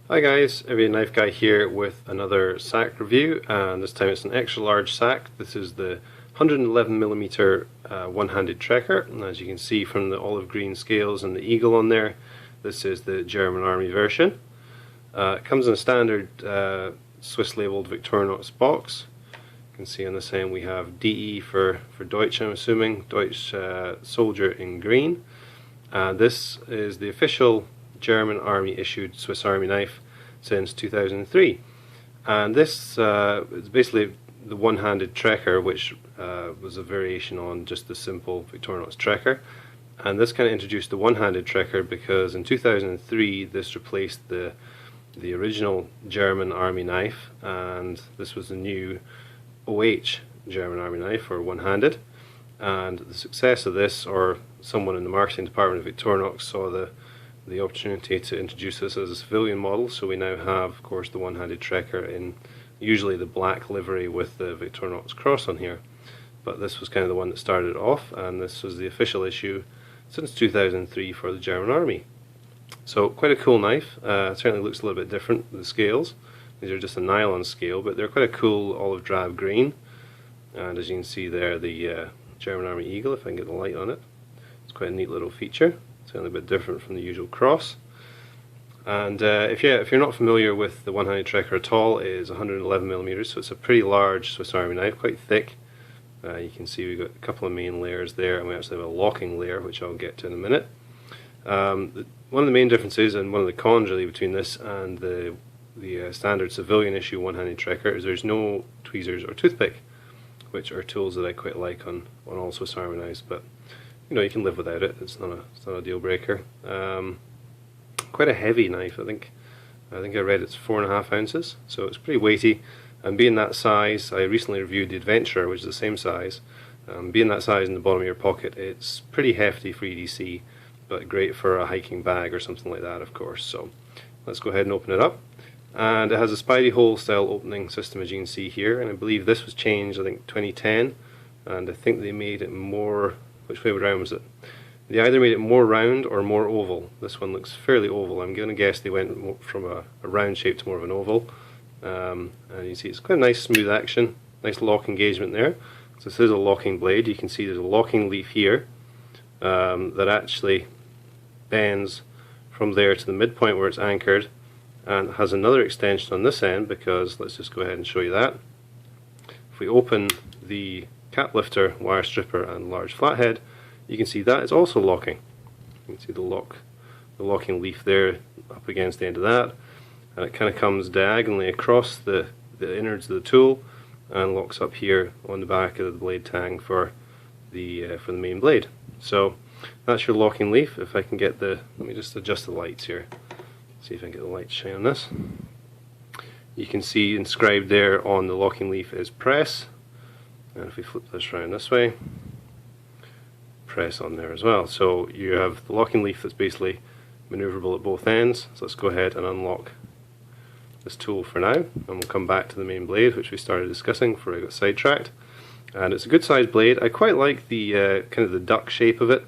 Hi guys, Everyday Knife Guy here with another sack review, and this time it's an extra large sack. This is the 111mm one-handed Trekker, and as you can see from the olive green scales and the eagle on there, this is the German Army version. It comes in a standard Swiss labelled Victorinox box. You can see on this end we have DE for Deutsch, I'm assuming, Deutsch soldier in green. This is the official German Army issued Swiss Army knife since 2003, and this is basically the one-handed Trekker, which was a variation on just the simple Victorinox Trekker, and this kind of introduced the one-handed Trekker because in 2003 this replaced the original German Army knife, and this was the new OH German Army knife, or one-handed. And the success of this, or someone in the marketing department of Victorinox saw the opportunity to introduce this as a civilian model, so we now have, of course, the one-handed Trekker in usually the black livery with the Victorinox cross on here. But this was kind of the one that started it off, and this was the official issue since 2003 for the German Army. So quite a cool knife. It certainly looks a little bit different, the scales. These are just a nylon scale, but they're quite a cool olive drab green. And as you can see there, the German Army eagle, if I can get the light on it. It's quite a neat little feature. Certainly a bit different from the usual cross. And if you're not familiar with the one-handed Trekker at all, it is 111mm, so it's a pretty large Swiss Army knife, quite thick. You can see we've got a couple of main layers there, and we actually have a locking layer, which I'll get to in a minute. One of the main differences, and one of the cons really, between this and the standard civilian issue one-handed Trekker is there's no tweezers or toothpick, which are tools that I quite like on all Swiss Army knives, but you know, you can live without it. It's not a deal breaker. Quite a heavy knife. I think I read it's 4.5 ounces, so it's pretty weighty. And being that size, I recently reviewed the Adventurer, which is the same size. Being that size in the bottom of your pocket, it's pretty hefty for EDC, but great for a hiking bag or something like that, of course. So let's go ahead and open it up. And it has a Spidey hole style opening system, as you can see here. And I believe this was changed, I think, 2010, and I think they made it more. Which way round was it? They either made it more round or more oval. This one looks fairly oval. I'm going to guess they went from a round shape to more of an oval. And you see it's quite a nice smooth action, nice lock engagement there. So this is a locking blade. You can see there's a locking leaf here that actually bends from there to the midpoint where it's anchored, and has another extension on this end, because let's just go ahead and show you that. If we open the cap lifter, wire stripper and large flathead, you can see that it's also locking. You can see the locking leaf there up against the end of that, and it kind of comes diagonally across the innards of the tool and locks up here on the back of the blade tang for the main blade. So that's your locking leaf. If I can get let me just adjust the lights here, see if I can get the light shine on this. You can see inscribed there on the locking leaf is press. And if we flip this around this way, press on there as well. So you have the locking leaf that's basically maneuverable at both ends. So let's go ahead and unlock this tool for now, and we'll come back to the main blade, which we started discussing before I got sidetracked. And it's a good sized blade. I quite like the kind of the duck shape of it.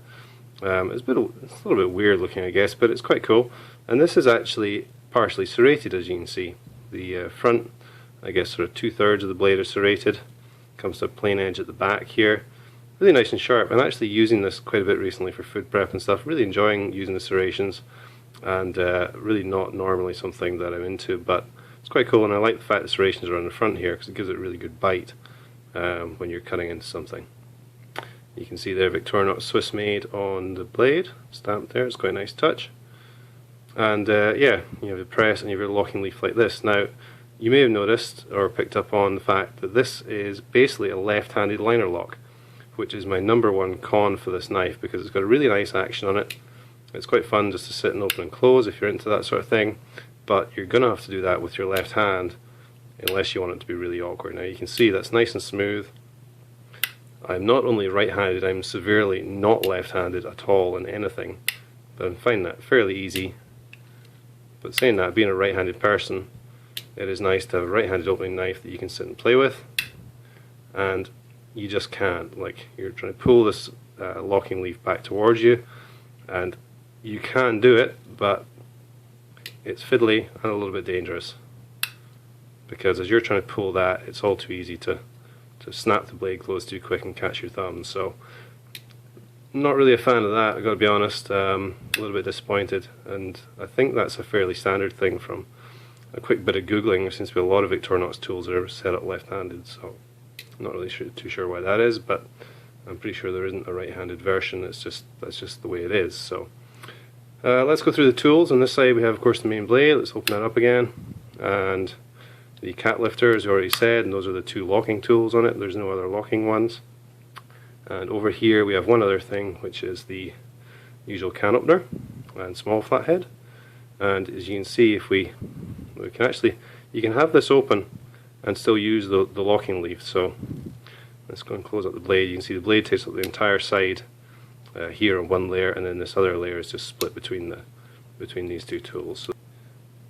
It's a little bit weird looking, I guess, but it's quite cool. And this is actually partially serrated, as you can see. The front, I guess, sort of 2/3 of the blade are serrated. Comes to a plain edge at the back here. Really nice and sharp. I'm actually using this quite a bit recently for food prep and stuff. Really enjoying using the serrations, and really not normally something that I'm into, but it's quite cool, and I like the fact the serrations are on the front here because it gives it a really good bite when you're cutting into something. You can see there Victorinox Swiss made on the blade, stamped there. It's quite a nice touch. And yeah, you have the press and you have a locking leaf like this. Now, you may have noticed or picked up on the fact that this is basically a left-handed liner lock, which is my #1 con for this knife, because it's got a really nice action on it. It's quite fun just to sit and open and close if you're into that sort of thing, but you're going to have to do that with your left hand unless you want it to be really awkward. Now you can see that's nice and smooth. I'm not only right-handed, I'm severely not left-handed at all in anything, but I find that fairly easy. But saying that, being a right-handed person, it is nice to have a right-handed opening knife that you can sit and play with, and you just can't. Like, you're trying to pull this locking leaf back towards you, and you can do it, but it's fiddly and a little bit dangerous, because as you're trying to pull that, it's all too easy to snap the blade closed too quick and catch your thumb. So not really a fan of that, I've got to be honest. A little bit disappointed, and I think that's a fairly standard thing. From a quick bit of googling, there seems to be a lot of Victorinox tools that are set up left-handed, so I'm not really too sure why that is, but I'm pretty sure there isn't a right-handed version. That's just the way it is. So let's go through the tools. On this side we have, of course, the main blade. Let's open that up again, and the cat lifter, as I already said, and those are the two locking tools on it. There's no other locking ones. And over here we have one other thing, which is the usual can opener and small flathead. And as you can see, if we can actually, you can have this open and still use the locking leaf. So let's go and close up the blade. You can see the blade takes up the entire side here on one layer, and then this other layer is just split between these two tools. So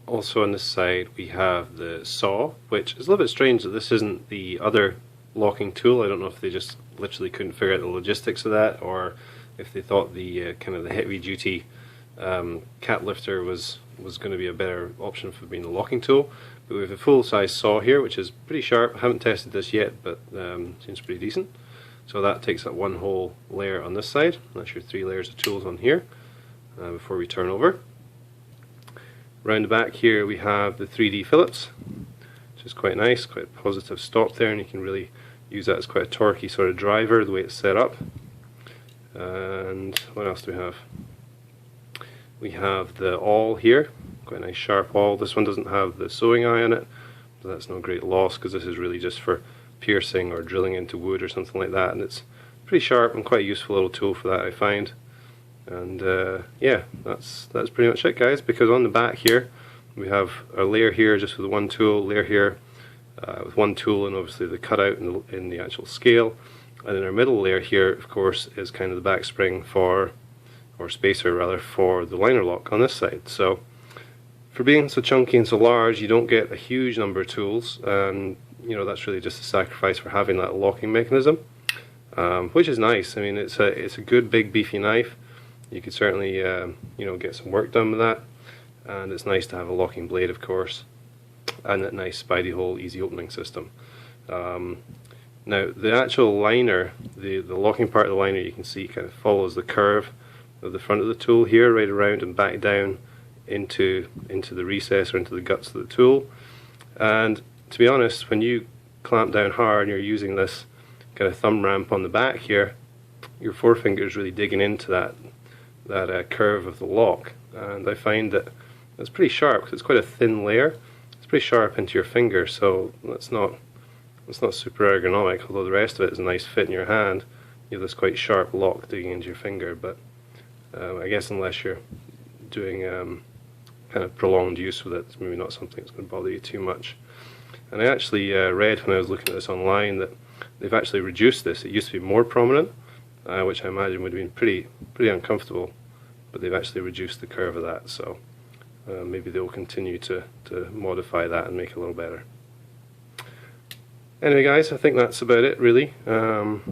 also on this side we have the saw, which is a little bit strange that this isn't the other locking tool. I don't know if they just literally couldn't figure out the logistics of that, or if they thought the kind of the heavy duty cat lifter was going to be a better option for being the locking tool. But we have a full size saw here, which is pretty sharp. I haven't tested this yet, but seems pretty decent. So that takes up one whole layer on this side. That's your 3 layers of tools on here before we turn over. Round the back here we have the 3D Phillips, which is quite nice, quite a positive stop there, and you can really use that as quite a torquey sort of driver, the way it's set up. And what else do we have? We have the awl here, quite a nice sharp awl. This one doesn't have the sewing eye on it, but that's no great loss, because this is really just for piercing or drilling into wood or something like that, and it's pretty sharp and quite a useful little tool for that, I find. And yeah, that's pretty much it, guys, because on the back here we have a layer here just with one tool, layer here with one tool, and obviously the cutout in the actual scale, and then our middle layer here, of course, is kind of the back spring for, or spacer rather, for the liner lock on this side. So for being so chunky and so large, you don't get a huge number of tools, and you know, that's really just a sacrifice for having that locking mechanism, which is nice. I mean, it's a good big beefy knife. You could certainly you know, get some work done with that, and it's nice to have a locking blade, of course, and that nice Spidey hole easy opening system. Now the actual liner, the locking part of the liner, you can see kind of follows the curve of the front of the tool here, right around and back down into the recess or into the guts of the tool. And to be honest, when you clamp down hard and you're using this kind of thumb ramp on the back here, your forefinger is really digging into that curve of the lock, and I find that it's pretty sharp because it's quite a thin layer. It's pretty sharp into your finger, so that's not super ergonomic, although the rest of it is a nice fit in your hand. You have this quite sharp lock digging into your finger, but I guess unless you're doing kind of prolonged use with it, it's maybe not something that's going to bother you too much. And I actually read when I was looking at this online that they've actually reduced this. It used to be more prominent, which I imagine would have been pretty uncomfortable, but they've actually reduced the curve of that, so maybe they'll continue to modify that and make it a little better. Anyway, guys, I think that's about it, really. Quite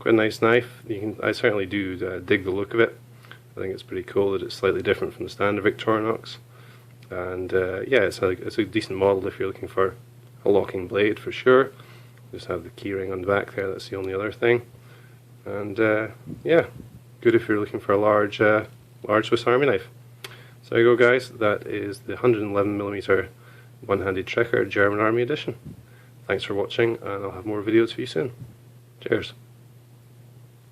a nice knife. I certainly do dig the look of it. I think it's pretty cool that it's slightly different from the standard Victorinox, and yeah, it's a decent model if you're looking for a locking blade, for sure. Just have the keyring on the back there, that's the only other thing. And yeah, good if you're looking for a large Swiss Army knife. So there you go, guys, that is the 111mm one-handed Trekker German Army edition. Thanks for watching, and I'll have more videos for you soon. Cheers.